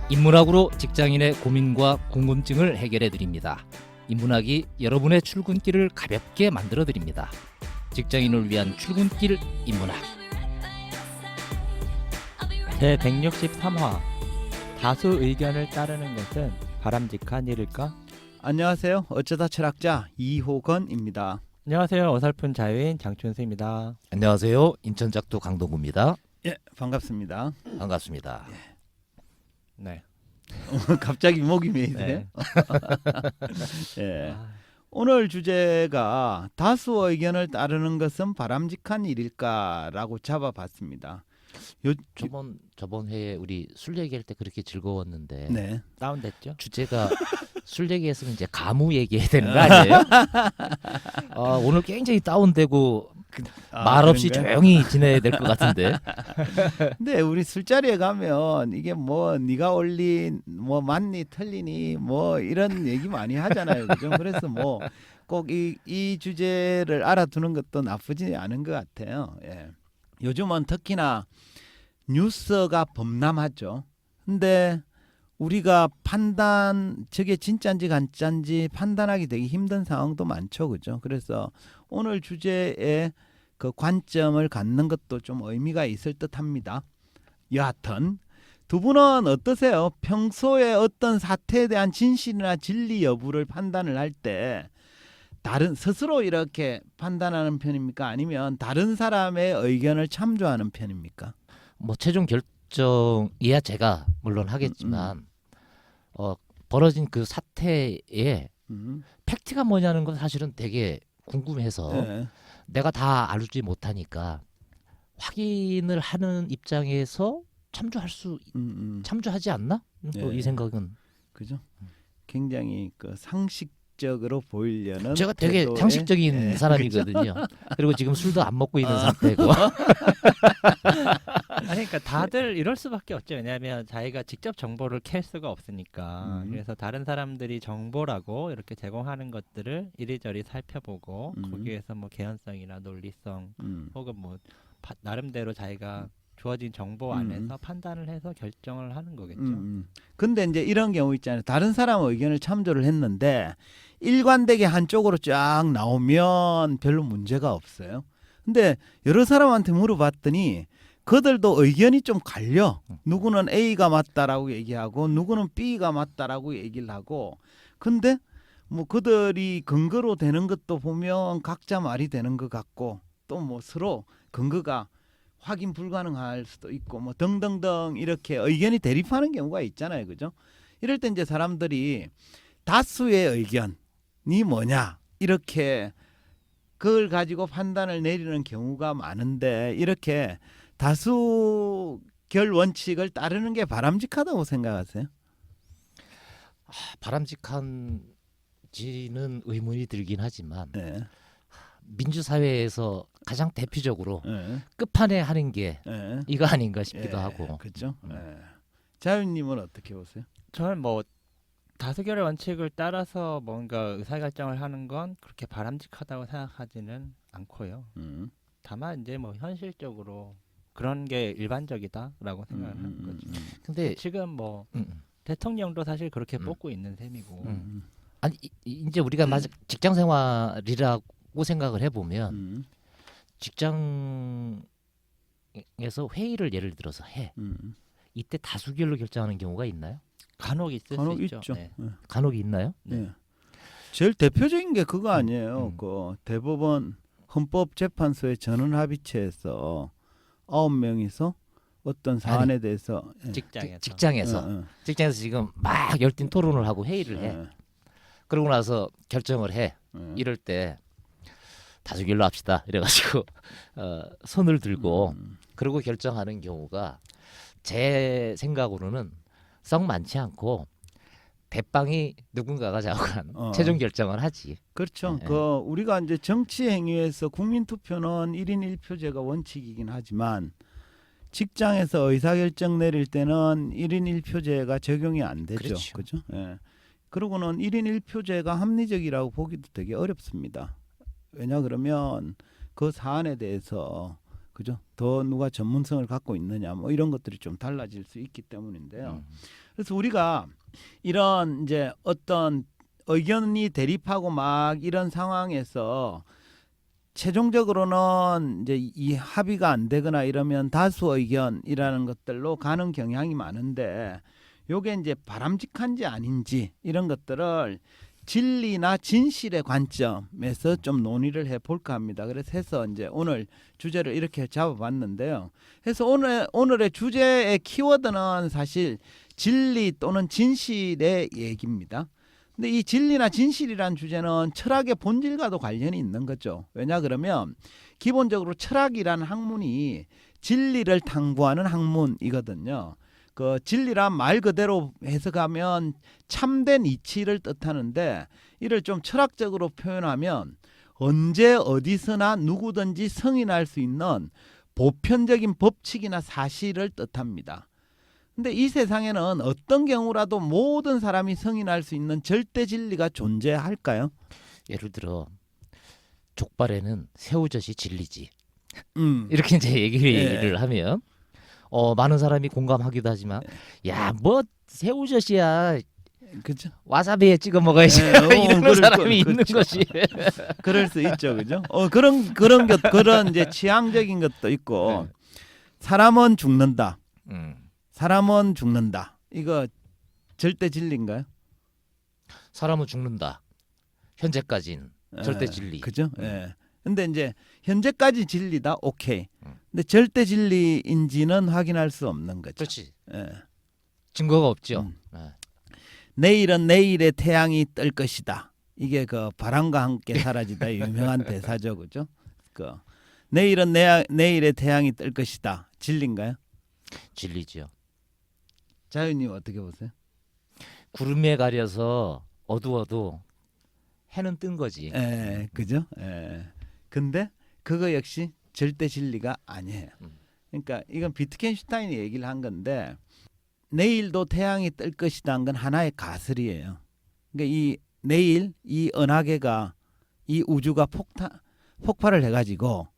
인문학으로 직장인의 고민과 궁금증을 해결해 드립니다. 인문학이 여러분의 출근길을 가볍게 만들어 드립니다. 직장인을 위한 출근길 인문학. 제163화 다수 의견을 따르는 것은 바람직한 일일까? 안녕하세요. 어쩌다 철학자 이호건입니다. 안녕하세요. 어설픈 자유인 장춘수입니다. 안녕하세요. 인천작두 강동구입니다. 예, 반갑습니다. 반갑습니다. 네. 갑자기 목이 메이세요? 네. 예. 오늘 주제가 다수 의견을 따르는 것은 바람직한 일일까라고 잡아봤습니다. 저번 회에 우리 술 얘기할 때 그렇게 즐거웠는데 네. 다운됐죠? 주제가 술 얘기했으면 이제 가무 얘기해야 되는 거 아니에요? 오늘 굉장히 다운되고 말없이 그런가요? 조용히 지내야 될 것 같은데. 근데 우리 술자리에 가면 이게 뭐 네가 올린 뭐 맞니 틀리니 뭐 이런 얘기 많이 하잖아요. 그죠? 그래서 뭐 꼭 이 주제를 알아두는 것도 나쁘지 않은 것 같아요. 예. 요즘은 특히나 뉴스가 범람하죠. 근데 우리가 저게 진짜인지 가짜인지 판단하기 되게 힘든 상황도 많죠. 그죠? 그래서 오늘 주제에 그 관점을 갖는 것도 좀 의미가 있을 듯합니다. 여하튼 두 분은 어떠세요? 평소에 어떤 사태에 대한 진실이나 진리 여부를 판단을 할 때 스스로 이렇게 판단하는 편입니까? 아니면 다른 사람의 의견을 참조하는 편입니까? 뭐 최종 결정이야 제가 물론 하겠지만 벌어진 그 사태에 팩트가 뭐냐는 건 사실은 되게 궁금해서 네. 내가 다 알지 못하니까 확인을 하는 입장에서 참조하지 않나? 뭐 네. 이 생각은 그죠? 굉장히 그 상식적으로 보이려는 제가 되게 태도의- 상식적인 예, 사람이거든요. 그리고 지금 술도 안 먹고 있는 상태고. 아니 그러니까 다들 이럴 수밖에 없죠. 왜냐하면 자기가 직접 정보를 캘 수가 없으니까. 그래서 다른 사람들이 정보라고 이렇게 제공하는 것들을 이리저리 살펴보고 거기에서 뭐 개연성이나 논리성 혹은 뭐 나름대로 자기가 주어진 정보 안에서 판단을 해서 결정을 하는 거겠죠. 근데 이제 이런 경우 있잖아요. 다른 사람의 의견을 참조를 했는데 일관되게 한쪽으로 쫙 나오면 별로 문제가 없어요. 근데 여러 사람한테 물어봤더니 그들도 의견이 좀 갈려. 누구는 A가 맞다라고 얘기하고 누구는 B가 맞다라고 얘기를 하고. 근데 뭐 그들이 근거로 되는 것도 보면 각자 말이 되는 것 같고 또 뭐 서로 근거가 확인 불가능할 수도 있고 뭐 등등등 이렇게 의견이 대립하는 경우가 있잖아요. 그죠? 이럴 때 이제 사람들이 다수의 의견이 뭐냐 이렇게 그걸 가지고 판단을 내리는 경우가 많은데 이렇게 다수결 원칙을 따르는 게 바람직하다고 생각하세요? 바람직한지는 의문이 들긴 하지만 네. 민주사회에서 가장 대표적으로 네. 끝판에 하는 게 네. 이거 아닌가 싶기도 예, 하고. 그렇죠. 자유님은 어떻게 보세요? 저는 뭐 다수결의 원칙을 따라서 뭔가 의사결정을 하는 건 그렇게 바람직하다고 생각하지는 않고요. 다만 이제 뭐 현실적으로 그런 게 일반적이다라고 생각을 하는 거죠. 근데 지금 뭐 대통령도 사실 그렇게 뽑고 있는 셈이고. 아니 이제 우리가 직장 생활이라고 생각을 해보면 직장에서 회의를 예를 들어서 해. 이때 다수결로 결정하는 경우가 있나요? 간혹 있을 간혹 수 있죠. 있죠. 네. 간혹 있나요? 네. 제일 대표적인 게 그거 아니에요. 그 대법원 헌법재판소의 전원합의체에서 9명이서 어떤 사안에 대해서 직장에서. 직장에서 지금 막 열띤 토론을 하고 회의를 해. 그러고 나서 결정을 해. 이럴 때 다수결로 합시다. 이래가지고 손을 들고 그러고 결정하는 경우가 제 생각으로는 썩 많지 않고 대빵이 누군가가 좌우한 최종 결정을 하지. 그렇죠. 네. 그 우리가 이제 정치 행위에서 국민투표는 1인 1표제가 원칙이긴 하지만 직장에서 의사결정 내릴 때는 1인 1표제가 적용이 안 되죠. 그렇죠. 그죠? 예. 그러고는 1인 1표제가 합리적이라고 보기도 되게 어렵습니다. 왜냐 그러면 그 사안에 대해서 그죠? 더 누가 전문성을 갖고 있느냐 뭐 이런 것들이 좀 달라질 수 있기 때문인데요. 그래서 우리가 이런 이제 어떤 의견이 대립하고 막 이런 상황에서 최종적으로는 이제 이 합의가 안 되거나 이러면 다수 의견이라는 것들로 가는 경향이 많은데 요게 이제 바람직한지 아닌지 이런 것들을 진리나 진실의 관점에서 좀 논의를 해볼까 합니다. 그래서 해서 이제 오늘 주제를 이렇게 잡아봤는데요. 그래서 오늘의 주제의 키워드는 사실 진리 또는 진실의 얘기입니다. 근데 이 진리나 진실이란 주제는 철학의 본질과도 관련이 있는 거죠. 왜냐 그러면 기본적으로 철학이라는 학문이 진리를 탐구하는 학문이거든요. 그 진리란 말 그대로 해석하면 참된 이치를 뜻하는데 이를 좀 철학적으로 표현하면 언제 어디서나 누구든지 승인할 수 있는 보편적인 법칙이나 사실을 뜻합니다. 근데 이 세상에는 어떤 경우라도 모든 사람이 승인할 수 있는 절대 진리가 존재할까요? 예를 들어 족발에는 새우젓이 진리지. 음. 이렇게 이제 얘기를 예. 하면 많은 사람이 공감하기도 하지만 야, 뭐 새우젓이야. 그죠? 와사비에 찍어 먹어야지. 예, 이런 그럴 사람이 거, 있는 그렇죠. 것이. 그럴 수 있죠, 그죠? 그런 이제 취향적인 것도 있고 네. 사람은 죽는다. 음. 사람은 죽는다. 이거 절대 진리인가요? 사람은 죽는다. 현재까지는 절대 진리. 그죠? 예. 근데 이제 현재까지 진리다. 오케이. 음. 근데 절대 진리인지는 확인할 수 없는 거죠. 그렇지. 예. 증거가 없죠. 음. 예. 내일은 내일의 태양이 뜰 것이다. 이게 그 바람과 함께 사라지다 유명한 대사죠, 그죠? 그 내일은 내일의 태양이 뜰 것이다. 진리인가요? 진리죠. 자유님 어떻게 보세요? 구름에 가려서 어두워도 해는 뜬 거지. 예, 그죠? 예. 근데 그거 역시 절대 진리가 아니에요. 그러니까 이건 비트겐슈타인이 얘기를 한 건데 내일도 태양이 뜰 것이라는 건 하나의 가설이에요. 그러니까 이 내일 이 은하계가 이 우주가 폭발을 해가지고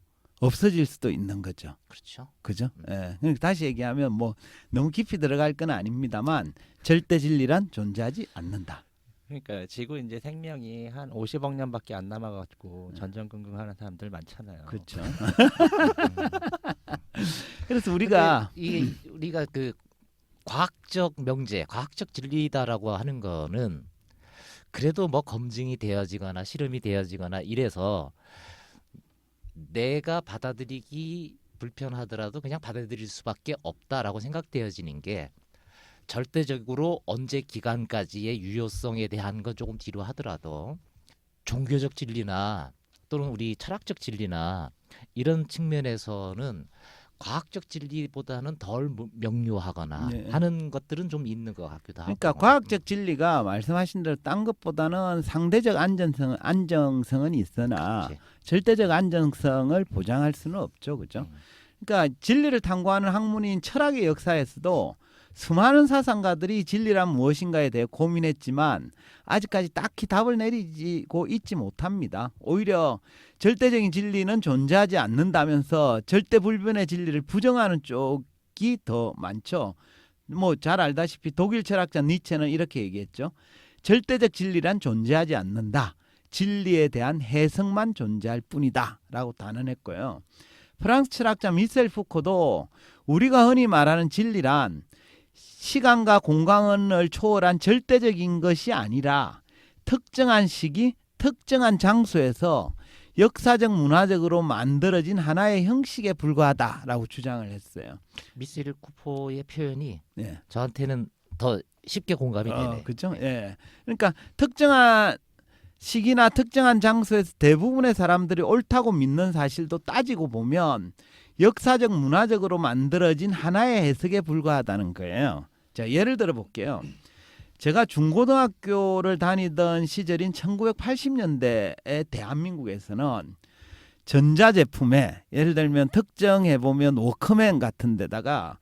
없어질 수도 있는 거죠. 그렇죠. 그죠? 예. 그러니까 다시 얘기하면 뭐 너무 깊이 들어갈 건 아닙니다만 절대 진리란 존재하지 않는다. 그러니까 지구 이제 생명이 한 50억 년밖에 안 남아가지고 전전긍긍하는 사람들 많잖아요. 그렇죠. 그래서 우리가 우리가 그 과학적 명제, 과학적 진리다라고 하는 거는 그래도 뭐 검증이 되어지거나 실험이 되어지거나 이래서 내가 받아들이기 불편하더라도 그냥 받아들일 수밖에 없다라고 생각되어지는 게 절대적으로 언제 기간까지의 유효성에 대한 건 조금 뒤로 하더라도 종교적 진리나 또는 우리 철학적 진리나 이런 측면에서는 과학적 진리보다는 덜 명료하거나 네. 하는 것들은 좀 있는 것 같기도 하고. 그러니까 과학적 진리가 말씀하신 대로 딴 것보다는 상대적 안정성은 있으나 그렇지. 절대적 안정성을 보장할 수는 없죠, 그죠? 그러니까 진리를 탐구하는 학문인 철학의 역사에서도 수많은 사상가들이 진리란 무엇인가에 대해 고민했지만 아직까지 딱히 답을 내리고 있지 못합니다. 오히려 절대적인 진리는 존재하지 않는다면서 절대불변의 진리를 부정하는 쪽이 더 많죠. 뭐 잘 알다시피 독일 철학자 니체는 이렇게 얘기했죠. 절대적 진리란 존재하지 않는다. 진리에 대한 해석만 존재할 뿐이다 라고 단언했고요. 프랑스 철학자 미셀 푸코도 우리가 흔히 말하는 진리란 시간과 공간을 초월한 절대적인 것이 아니라 특정한 시기, 특정한 장소에서 역사적 문화적으로 만들어진 하나의 형식에 불과하다라고 주장을 했어요. 미셀 쿠포의 표현이 네. 저한테는 더 쉽게 공감이 되네. 그렇죠? 예. 그러니까 특정한 시기나 특정한 장소에서 대부분의 사람들이 옳다고 믿는 사실도 따지고 보면 역사적 문화적으로 만들어진 하나의 해석에 불과하다는 거예요. 자, 예를 들어 볼게요. 제가 중고등학교를 다니던 시절인 1980년대에 대한민국에서는 전자제품에 예를 들면 특정해 보면 워크맨 같은 데다가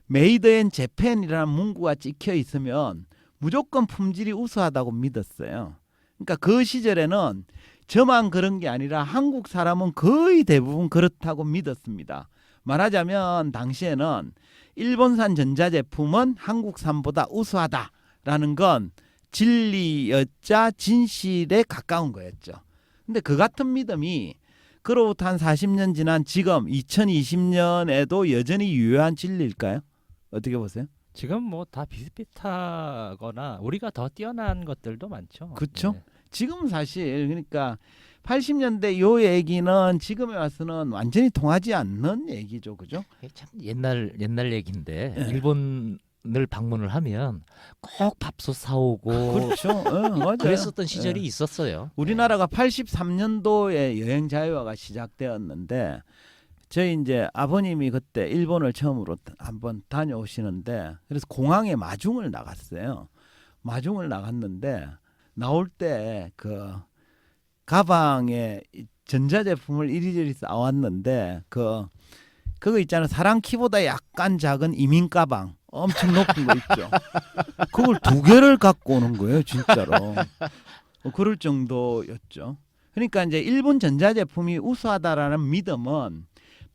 메이드 인 재팬이라는 문구가 찍혀 있으면 무조건 품질이 우수하다고 믿었어요. 그러니까 그 시절에는 저만 그런 게 아니라 한국 사람은 거의 대부분 그렇다고 믿었습니다. 말하자면 당시에는 일본산 전자제품은 한국산보다 우수하다라는 건 진리였자 진실에 가까운 거였죠. 근데 그 같은 믿음이 그로부터 한 40년 지난 지금 2020년에도 여전히 유효한 진리일까요? 어떻게 보세요? 지금 뭐 다 비슷비슷하거나 우리가 더 뛰어난 것들도 많죠. 그렇죠. 네. 지금 사실 그러니까 80년대 요 얘기는 지금에 와서는 완전히 통하지 않는 얘기죠. 그죠? 이게 참 옛날 얘기인데 예. 일본을 방문을 하면 꼭 밥솥 사오고 그렇죠. 맞아요. 그랬었던 시절이 예. 있었어요. 우리나라가 83년도에 여행 자유화가 시작되었는데 저희 이제 아버님이 그때 일본을 처음으로 한번 다녀오시는데 그래서 공항에 마중을 나갔어요. 마중을 나갔는데 나올 때 그 가방에 전자제품을 이리저리 싸왔는데 그거 있잖아요. 사람 키보다 약간 작은 이민 가방 엄청 높은 거 있죠. 그걸 2개를 갖고 오는 거예요, 진짜로. 그럴 정도였죠. 그러니까 이제 일본 전자제품이 우수하다라는 믿음은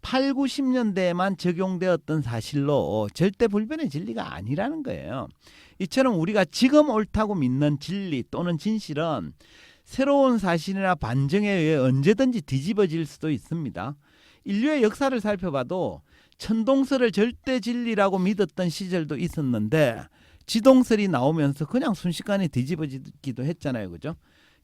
8, 90년대에만 적용되었던 사실로 절대 불변의 진리가 아니라는 거예요. 이처럼 우리가 지금 옳다고 믿는 진리 또는 진실은 새로운 사실이나 반증에 의해 언제든지 뒤집어질 수도 있습니다. 인류의 역사를 살펴봐도 천동설을 절대 진리라고 믿었던 시절도 있었는데 지동설이 나오면서 그냥 순식간에 뒤집어지기도 했잖아요. 그죠?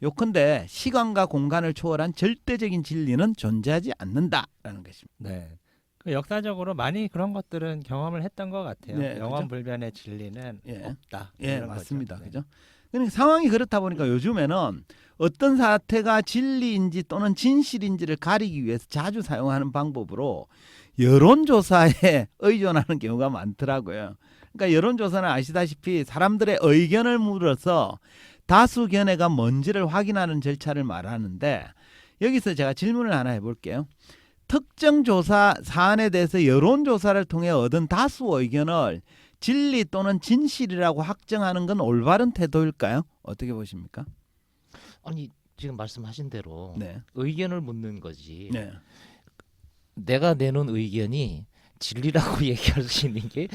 요컨대 시간과 공간을 초월한 절대적인 진리는 존재하지 않는다라는 것입니다. 네. 그 역사적으로 많이 그런 것들은 경험을 했던 것 같아요. 네, 영원불변의 진리는 예. 없다. 예, 이런 맞습니다. 거죠. 네. 그죠? 그러니까 상황이 그렇다 보니까 요즘에는 어떤 사태가 진리인지 또는 진실인지를 가리기 위해서 자주 사용하는 방법으로 여론조사에 의존하는 경우가 많더라고요. 그러니까 여론조사는 아시다시피 사람들의 의견을 물어서 다수 견해가 뭔지를 확인하는 절차를 말하는데 여기서 제가 질문을 하나 해볼게요. 특정 조사 사안에 대해서 여론조사를 통해 얻은 다수 의견을 진리 또는 진실이라고 확정하는 건 올바른 태도일까요? 어떻게 보십니까? 아니 지금 말씀하신 대로 네. 의견을 묻는 거지. 네. 내가 내놓은 의견이 진리라고 얘기할 수 있는 게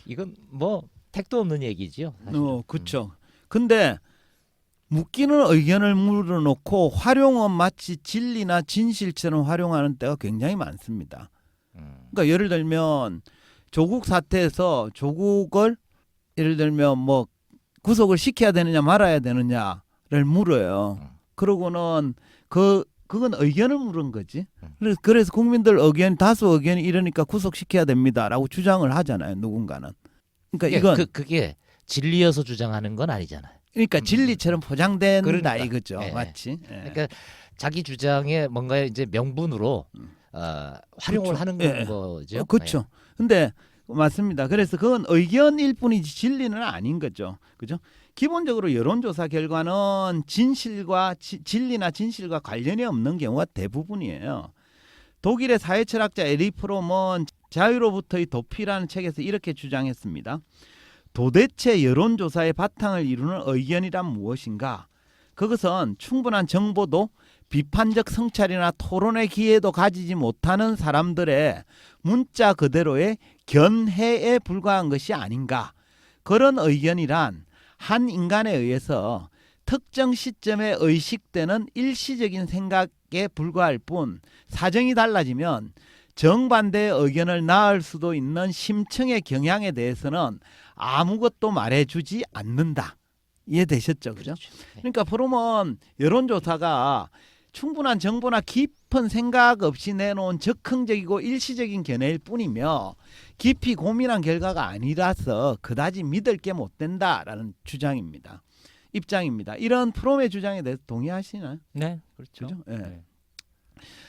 이건 뭐 택도 없는 얘기죠. 사실은. 그렇죠. 근데 묻기는 의견을 물어놓고 활용은 마치 진리나 진실처럼 활용하는 때가 굉장히 많습니다. 그러니까 예를 들면 조국 사태에서 조국을 예를 들면 뭐 구속을 시켜야 되느냐 말아야 되느냐를 물어요. 그러고는 그건 의견을 물은 거지. 그래서 국민들 의견 다수 의견이 이러니까 구속시켜야 됩니다라고 주장을 하잖아요. 누군가는. 그러니까 이건 그게 진리여서 주장하는 건 아니잖아요. 그러니까 진리처럼 포장된다 그러니까. 이거죠. 예. 마치. 예. 그러니까 자기 주장에 뭔가 이제 명분으로 활용을 그렇죠. 하는 예. 거죠. 그렇죠. 근데 맞습니다. 그래서 그건 의견일 뿐이지 진리는 아닌 거죠. 그죠? 기본적으로 여론조사 결과는 진리나 진실과 관련이 없는 경우가 대부분이에요. 독일의 사회철학자 에리 프롬은 자유로부터의 도피라는 책에서 이렇게 주장했습니다. 도대체 여론조사의 바탕을 이루는 의견이란 무엇인가? 그것은 충분한 정보도 비판적 성찰이나 토론의 기회도 가지지 못하는 사람들의 문자 그대로의 견해에 불과한 것이 아닌가. 그런 의견이란 한 인간에 의해서 특정 시점에 의식되는 일시적인 생각에 불과할 뿐 사정이 달라지면 정반대의 의견을 낳을 수도 있는 심층의 경향에 대해서는 아무것도 말해주지 않는다. 이해되셨죠? 그죠? 그러니까 프롬은 여론조사가 충분한 정보나 깊은 생각 없이 내놓은 적흥적이고 일시적인 견해일 뿐이며 깊이 고민한 결과가 아니라서 그다지 믿을 게 못 된다라는 주장입니다. 입장입니다. 이런 프롬의 주장에 대해서 동의하시나요? 네, 그렇죠. 그죠? 예. 네.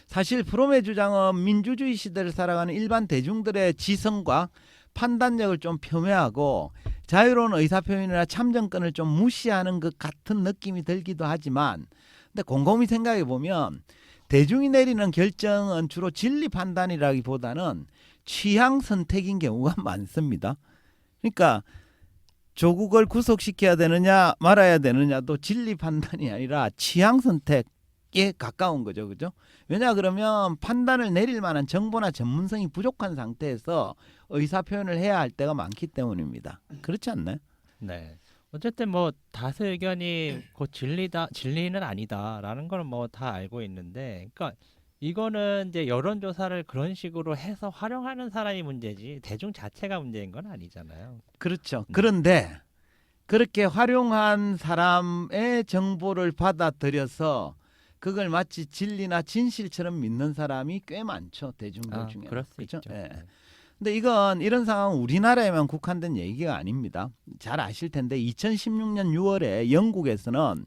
사실 프롬의 주장은 민주주의 시대를 살아가는 일반 대중들의 지성과 판단력을 좀 폄훼하고 자유로운 의사표현이나 참정권을 좀 무시하는 것 같은 느낌이 들기도 하지만 근데 곰곰이 생각해 보면 대중이 내리는 결정은 주로 진리 판단이라기보다는 취향 선택인 경우가 많습니다. 그러니까 조국을 구속시켜야 되느냐 말아야 되느냐도 진리 판단이 아니라 취향 선택 가까운 거죠, 그죠? 왜냐 그러면 판단을 내릴 만한 정보나 전문성이 부족한 상태에서 의사 표현을 해야 할 때가 많기 때문입니다. 그렇지 않나요? 네. 어쨌든 뭐 다수 의견이 곧 진리는 아니다라는 걸 뭐 다 알고 있는데, 그러니까 이거는 이제 여론조사를 그런 식으로 해서 활용하는 사람이 문제지 대중 자체가 문제인 건 아니잖아요. 그렇죠. 그런데 그렇게 활용한 사람의 정보를 받아들여서 그걸 마치 진리나 진실처럼 믿는 사람이 꽤 많죠, 대중들 중에. 그럴 수 그렇죠? 있죠. 예. 근데 이런 상황은 우리나라에만 국한된 얘기가 아닙니다. 잘 아실 텐데 2016년 6월에 영국에서는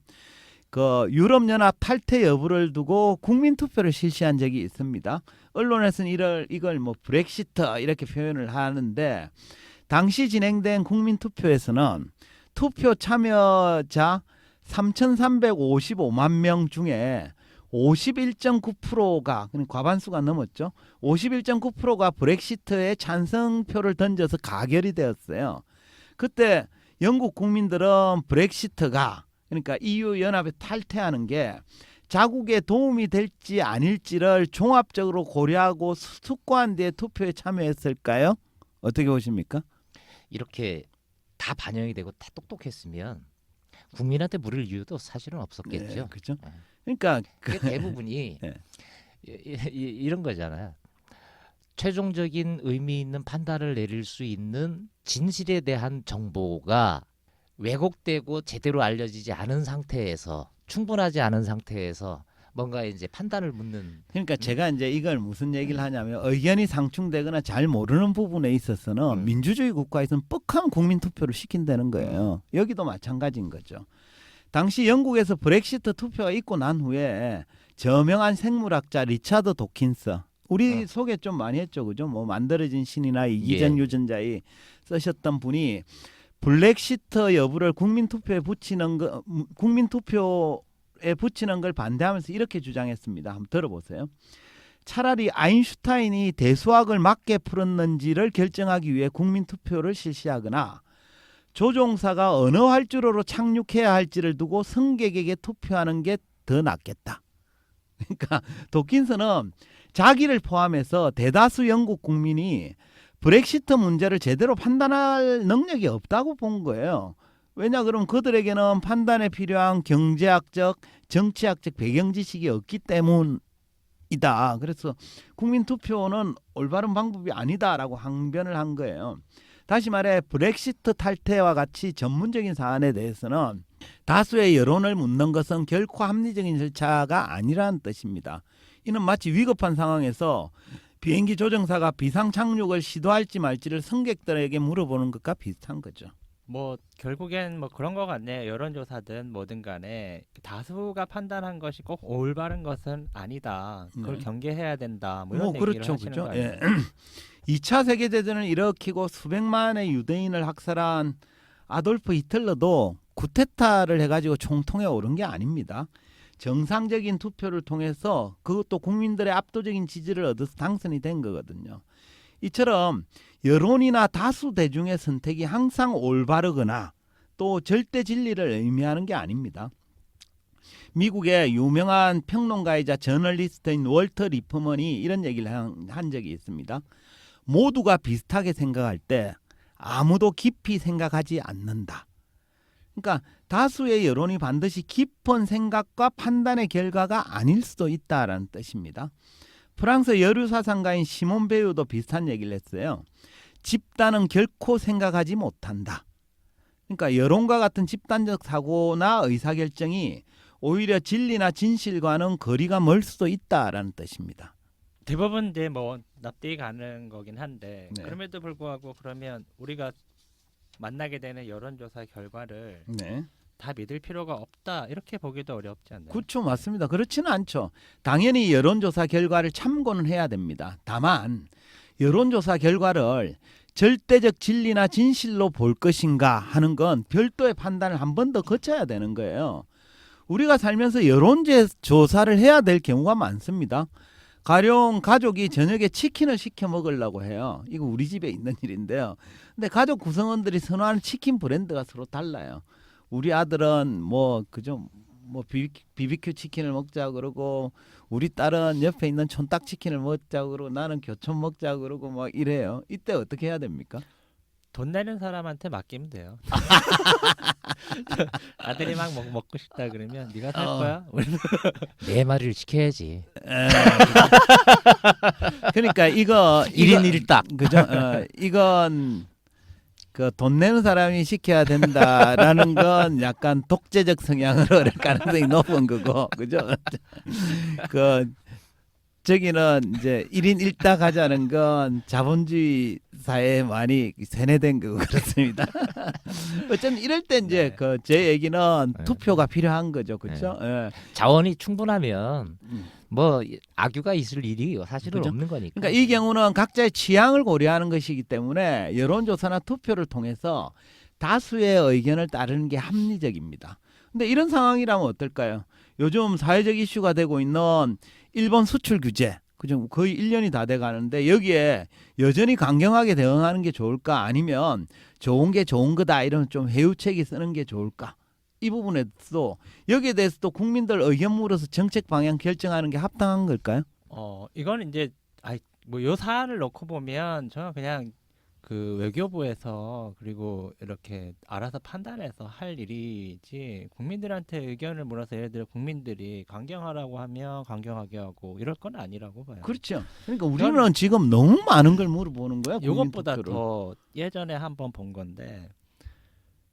그 유럽연합 탈퇴 여부를 두고 국민투표를 실시한 적이 있습니다. 언론에서는 이걸 뭐 브렉시트 이렇게 표현을 하는데, 당시 진행된 국민투표에서는 투표 참여자 3,355만 명 중에 51.9%가, 과반수가 넘었죠. 51.9%가 브렉시트에 찬성표를 던져서 가결이 되었어요. 그때 영국 국민들은 브렉시트가, 그러니까 EU 연합에 탈퇴하는 게 자국에 도움이 될지 아닐지를 종합적으로 고려하고 숙고한 뒤에 투표에 참여했을까요? 어떻게 보십니까? 이렇게 다 반영이 되고 다 똑똑했으면 국민한테 물을 이유도 사실은 없었겠죠. 네, 그렇죠. 네. 그러니까 그게 대부분이 네. 이런 거잖아요. 최종적인 의미 있는 판단을 내릴 수 있는 진실에 대한 정보가 왜곡되고 제대로 알려지지 않은 상태에서, 충분하지 않은 상태에서 뭔가 이제 판단을 묻는. 그러니까 제가 이제 이걸 무슨 얘기를 하냐면, 의견이 상충되거나 잘 모르는 부분에 있어서는 민주주의 국가에서는 뻑하면 국민 투표를 시킨다는 거예요. 여기도 마찬가지인 거죠. 당시 영국에서 브렉시트 투표가 있고 난 후에 저명한 생물학자 리차드 도킨스, 우리 소개 좀 많이 했죠, 그죠? 뭐 만들어진 신이나 이기전 예. 유전자에 쓰셨던 분이 브렉시트 여부를 국민투표에 붙이는 걸 반대하면서 이렇게 주장했습니다. 한번 들어보세요. 차라리 아인슈타인이 대수학을 맞게 풀었는지를 결정하기 위해 국민투표를 실시하거나 조종사가 어느 활주로로 착륙해야 할지를 두고 승객에게 투표하는 게 더 낫겠다. 그러니까 도킨스는 자기를 포함해서 대다수 영국 국민이 브렉시트 문제를 제대로 판단할 능력이 없다고 본 거예요. 왜냐 그러면 그들에게는 판단에 필요한 경제학적, 정치학적 배경 지식이 없기 때문이다. 그래서 국민투표는 올바른 방법이 아니다라고 항변을 한 거예요. 다시 말해 브렉시트 탈퇴와 같이 전문적인 사안에 대해서는 다수의 여론을 묻는 것은 결코 합리적인 절차가 아니라는 뜻입니다. 이는 마치 위급한 상황에서 비행기 조종사가 비상 착륙을 시도할지 말지를 승객들에게 물어보는 것과 비슷한 거죠. 뭐 결국엔 뭐 그런 거 같네요. 여론조사든 뭐든 간에 다수가 판단한 것이 꼭 올바른 것은 아니다. 그걸 네. 경계해야 된다. 뭐 이런 얘기를 그렇죠, 하시는 그렇죠. 거 아니에요? 2차 세계대전을 일으키고 수백만의 유대인을 학살한 아돌프 히틀러도 쿠데타를 해가지고 총통에 오른 게 아닙니다. 정상적인 투표를 통해서, 그것도 국민들의 압도적인 지지를 얻어서 당선이 된 거거든요. 이처럼 여론이나 다수 대중의 선택이 항상 올바르거나 또 절대 진리를 의미하는 게 아닙니다. 미국의 유명한 평론가이자 저널리스트인 월터 리프먼이 이런 얘기를 한 적이 있습니다. 모두가 비슷하게 생각할 때 아무도 깊이 생각하지 않는다. 그러니까 다수의 여론이 반드시 깊은 생각과 판단의 결과가 아닐 수도 있다라는 뜻입니다. 프랑스 여류 사상가인 시몬 베유도 비슷한 얘기를 했어요. 집단은 결코 생각하지 못한다. 그러니까 여론과 같은 집단적 사고나 의사결정이 오히려 진리나 진실과는 거리가 멀 수도 있다라는 뜻입니다. 대부분 이제 뭐 납득이 가는 거긴 한데 네. 그럼에도 불구하고 그러면 우리가 만나게 되는 여론조사 결과를 네. 다 믿을 필요가 없다 이렇게 보기도 어렵지 않나요? 그렇죠, 맞습니다. 그렇지는 않죠. 당연히 여론조사 결과를 참고는 해야 됩니다. 다만 여론조사 결과를 절대적 진리나 진실로 볼 것인가 하는 건 별도의 판단을 한 번 더 거쳐야 되는 거예요. 우리가 살면서 여론조사를 해야 될 경우가 많습니다. 가령 가족이 저녁에 치킨을 시켜 먹으려고 해요. 이거 우리 집에 있는 일인데요. 근데 가족 구성원들이 선호하는 치킨 브랜드가 서로 달라요. 우리 아들은 뭐 BBQ 치킨을 먹자 그러고 우리 딸은 옆에 있는 촌딱 치킨을 먹자 그러고 나는 교촌 먹자 그러고 막 이래요. 이때 어떻게 해야 됩니까? 돈 내는 사람한테 맡기면 돼요. 아들이 막 먹고 싶다 그러면 네가 살 거야? 우리는 내 말을 지켜야지. 그러니까 이거 1인 1닭. 그죠? 이건 그 돈 내는 사람이 시켜야 된다라는 건 약간 독재적 성향으로 그럴 가능성이 높은 거고, 그죠? 그 저기는 이제 1인 1닭 하자는 건 자본주의 사회에 많이 세뇌된 거고 그렇습니다. 어쨌든 이럴 때 이제 네. 그 제 얘기는 네. 투표가 필요한 거죠, 그렇죠? 예. 자원이 충분하면 뭐 악유가 있을 일이 사실은 그죠? 없는 거니까. 그러니까 이 경우는 각자의 취향을 고려하는 것이기 때문에 여론조사나 투표를 통해서 다수의 의견을 따르는 게 합리적입니다. 근데 이런 상황이라면 어떨까요? 요즘 사회적 이슈가 되고 있는 일본 수출 규제, 그죠? 거의 1년이 다 돼 가는데 여기에 여전히 강경하게 대응하는 게 좋을까? 아니면 좋은 게 좋은 거다 이런 좀 해유책이 쓰는 게 좋을까? 이 부분에서 여기에 대해서도 국민들 의견 물어서 정책 방향 결정하는 게 합당한 걸까요? 이거는 이제 뭐요 사안을 놓고 보면 저는 그냥 그 외교부에서 그리고 이렇게 알아서 판단해서 할 일이지 국민들한테 의견을 물어서 예를 들어 국민들이 강경하라고 하면 강경하게 하고 이럴 건 아니라고 봐요. 그렇죠. 그러니까 우리는 지금 너무 많은 걸 물어보는 거야. 국민 이것보다 투표를. 더 예전에 한번 본 건데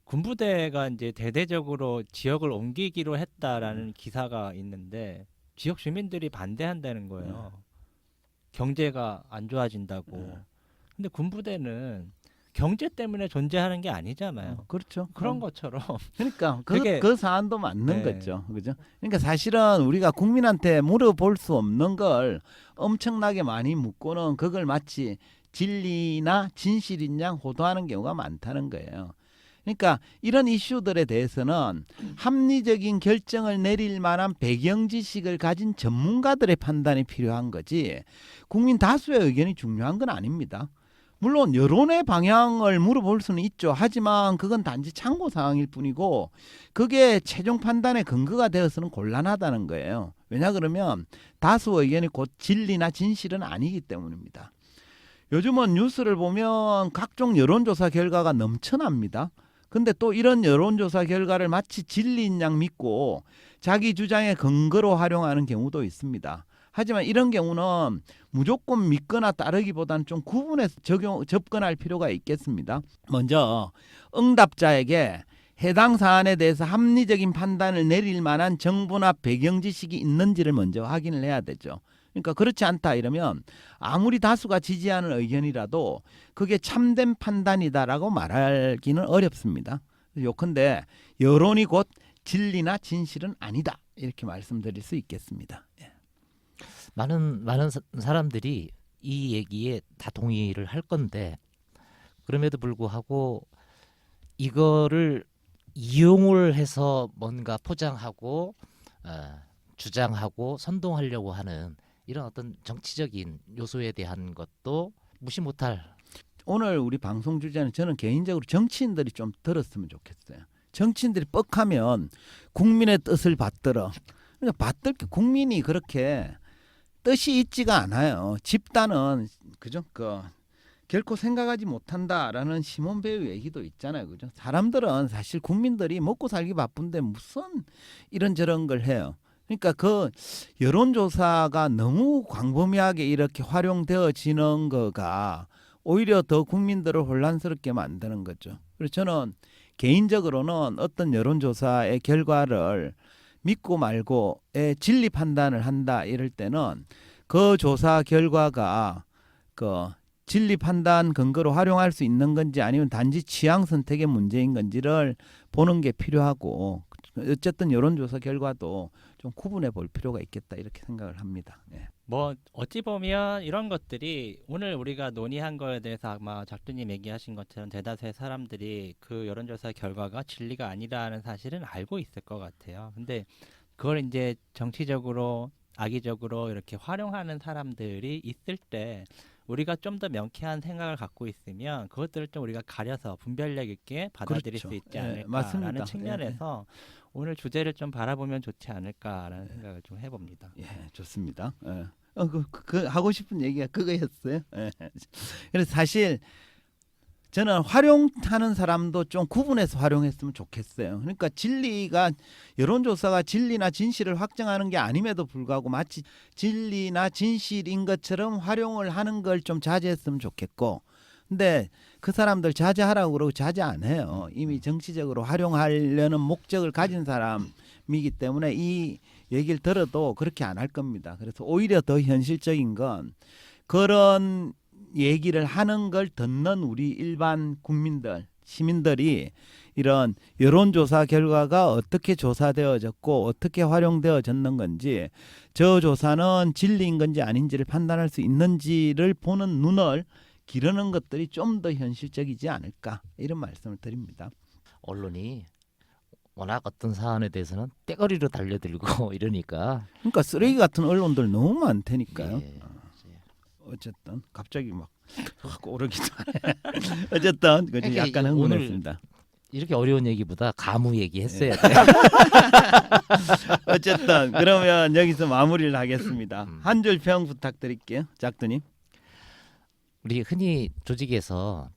군부대가 이제 대대적으로 지역을 옮기기로 했다라는 기사가 있는데 지역 주민들이 반대한다는 거예요. 경제가 안 좋아진다고. 근데 군부대는 경제 때문에 존재하는 게 아니잖아요. 그렇죠. 그런 것처럼 그러니까 그게- 그 사안도 맞는 네. 거죠. 그죠? 그러니까 사실은 우리가 국민한테 물어볼 수 없는 걸 엄청나게 많이 묻고는 그걸 마치 진리나 진실인 양 호도하는 경우가 많다는 거예요. 그러니까 이런 이슈들에 대해서는 합리적인 결정을 내릴 만한 배경 지식을 가진 전문가들의 판단이 필요한 거지 국민 다수의 의견이 중요한 건 아닙니다. 물론 여론의 방향을 물어볼 수는 있죠. 하지만 그건 단지 참고 사항일 뿐이고 그게 최종 판단의 근거가 되어서는 곤란하다는 거예요. 왜냐 그러면 다수 의견이 곧 진리나 진실은 아니기 때문입니다. 요즘은 뉴스를 보면 각종 여론조사 결과가 넘쳐납니다. 근데 또 이런 여론조사 결과를 마치 진리인 양 믿고 자기 주장의 근거로 활용하는 경우도 있습니다. 하지만 이런 경우는 무조건 믿거나 따르기보다는 좀 구분해서 접근할 필요가 있겠습니다. 먼저 응답자에게 해당 사안에 대해서 합리적인 판단을 내릴 만한 정보나 배경 지식이 있는지를 먼저 확인을 해야 되죠. 그러니까 그렇지 않다 이러면 아무리 다수가 지지하는 의견이라도 그게 참된 판단이다라고 말하기는 어렵습니다. 요컨대 여론이 곧 진리나 진실은 아니다 이렇게 말씀드릴 수 있겠습니다. 예. 많은 사람들이 이 얘기에 다 동의를 할 건데 그럼에도 불구하고 이거를 이용을 해서 뭔가 포장하고 주장하고 선동하려고 하는 이런 어떤 정치적인 요소에 대한 것도 무시 못할. 오늘 우리 방송 주제는 저는 개인적으로 정치인들이 좀 들었으면 좋겠어요. 정치인들이 뻑하면 국민의 뜻을 받들어. 그러니까 받들 게 국민이 그렇게 뜻이 있지가 않아요. 집단은 그죠? 결코 생각하지 못한다라는 시몬 배우 얘기도 있잖아요. 그죠? 사람들은 사실 국민들이 먹고 살기 바쁜데 무슨 이런저런 걸 해요. 그러니까 그 여론조사가 너무 광범위하게 이렇게 활용되어지는 거가 오히려 더 국민들을 혼란스럽게 만드는 거죠. 그래서 저는 개인적으로는 어떤 여론조사의 결과를 믿고 말고의 진리 판단을 한다 이럴 때는 그 조사 결과가 그 진리 판단 근거로 활용할 수 있는 건지 아니면 단지 취향 선택의 문제인 건지를 보는 게 필요하고 어쨌든 여론조사 결과도 좀 구분해 볼 필요가 있겠다 이렇게 생각을 합니다. 네. 뭐 어찌 보면 이런 것들이 오늘 우리가 논의한 거에 대해서 아마 작두님 얘기하신 것처럼 대다수의 사람들이 그 여론조사 결과가 진리가 아니라는 사실은 알고 있을 것 같아요. 근데 그걸 이제 정치적으로 악의적으로 이렇게 활용하는 사람들이 있을 때 우리가 좀 더 명쾌한 생각을 갖고 있으면 그것들을 좀 우리가 가려서 분별력 있게 받아들일 그렇죠. 수 있지 예, 않을까라는 맞습니다. 측면에서 오늘 주제를 좀 바라보면 좋지 않을까라는 생각을 좀 해봅니다. 예, 좋습니다. 예. 그 하고 싶은 얘기가 그거였어요. 예. 그래서 사실 저는 활용하는 사람도 좀 구분해서 활용했으면 좋겠어요. 그러니까 진리가 여론조사가 진리나 진실을 확정하는 게 아님에도 불구하고 마치 진리나 진실인 것처럼 활용을 하는 걸 좀 자제했으면 좋겠고, 근데 그 사람들 자제하라고 그러고 자제 안 해요. 이미 정치적으로 활용하려는 목적을 가진 사람이기 때문에 이 얘기를 들어도 그렇게 안 할 겁니다. 그래서 오히려 더 현실적인 건 그런 얘기를 하는 걸 듣는 우리 일반 국민들, 시민들이 이런 여론조사 결과가 어떻게 조사되어졌고 어떻게 활용되어졌는 건지, 저 조사는 진리인 건지 아닌지를 판단할 수 있는지를 보는 눈을 기르는 것들이 좀 더 현실적이지 않을까, 이런 말씀을 드립니다. 언론이 워낙 어떤 사안에 대해서는 떼거리로 달려들고 이러니까 그러니까 쓰레기 같은 언론들 너무 많다니까요. 예. 어쨌든 갑자기 막 확 오르기도 하네. 어쨌든 그저 그러니까 약간 이게 오늘 흥분했습니다. 이렇게 어려운 얘기보다 가무 얘기했어야 돼. 어쨌든 그러면 여기서 마무리를 하겠습니다. 한 줄 평 부탁드릴게요, 작두님. 우리 흔히 조직에서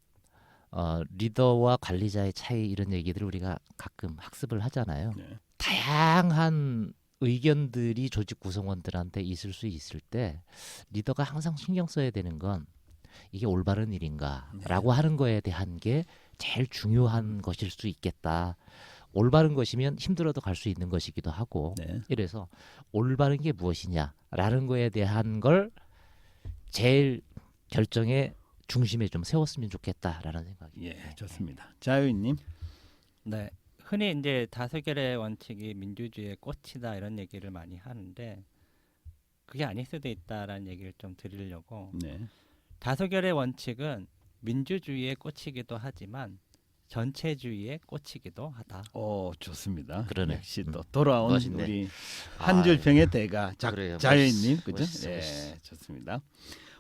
리더와 관리자의 차이 이런 얘기들을 우리가 가끔 학습을 하잖아요. 네. 다양한 의견들이 조직 구성원들한테 있을 수 있을 때 리더가 항상 신경 써야 되는 건 이게 올바른 일인가라고 하는 거에 대한 게 제일 중요한 것일 수 있겠다. 올바른 것이면 힘들어도 갈 수 있는 것이기도 하고, 네. 이래서 올바른 게 무엇이냐라는 거에 대한 걸 제일 결정의 중심에 좀 세웠으면 좋겠다라는 생각이. 예, 좋습니다. 자유인님. 네, 흔히 이제 다수결의 원칙이 민주주의의 꽃이다 이런 얘기를 많이 하는데 그게 아닐 수도 있다라는 얘기를 좀 드리려고, 네. 다수결의 원칙은 민주주의의 꽃이기도 하지만 전체주의의 꽃이기도 하다. 오, 좋습니다. 그러네. 역시 또 돌아온 멋있네. 우리 한 줄 평의 대가 그래요. 자유인님, 멋있어, 그죠? 멋있어, 예, 멋있어. 좋습니다.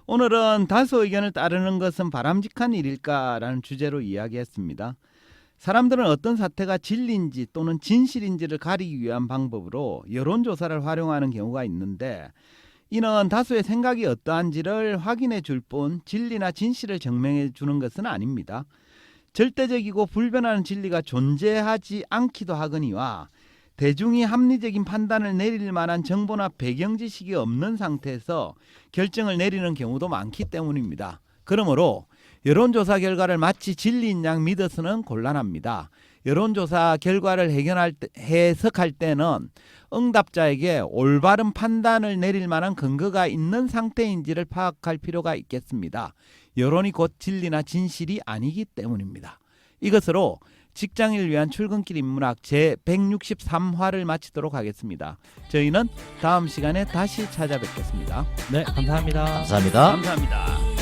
오늘은 다수 의견을 따르는 것은 바람직한 일일까라는 주제로 이야기했습니다. 사람들은 어떤 사태가 진리인지 또는 진실인지를 가리기 위한 방법으로 여론조사를 활용하는 경우가 있는데, 이는 다수의 생각이 어떠한지를 확인해 줄 뿐 진리나 진실을 증명해 주는 것은 아닙니다. 절대적이고 불변하는 진리가 존재하지 않기도 하거니와 대중이 합리적인 판단을 내릴 만한 정보나 배경 지식이 없는 상태에서 결정을 내리는 경우도 많기 때문입니다. 그러므로 여론조사 결과를 마치 진리인 양 믿어서는 곤란합니다. 여론조사 결과를 해석할 때는 응답자에게 올바른 판단을 내릴 만한 근거가 있는 상태인지를 파악할 필요가 있겠습니다. 여론이 곧 진리나 진실이 아니기 때문입니다. 이것으로 직장인을 위한 출근길 인문학 제163화를 마치도록 하겠습니다. 저희는 다음 시간에 다시 찾아뵙겠습니다. 네, 감사합니다. 감사합니다. 감사합니다.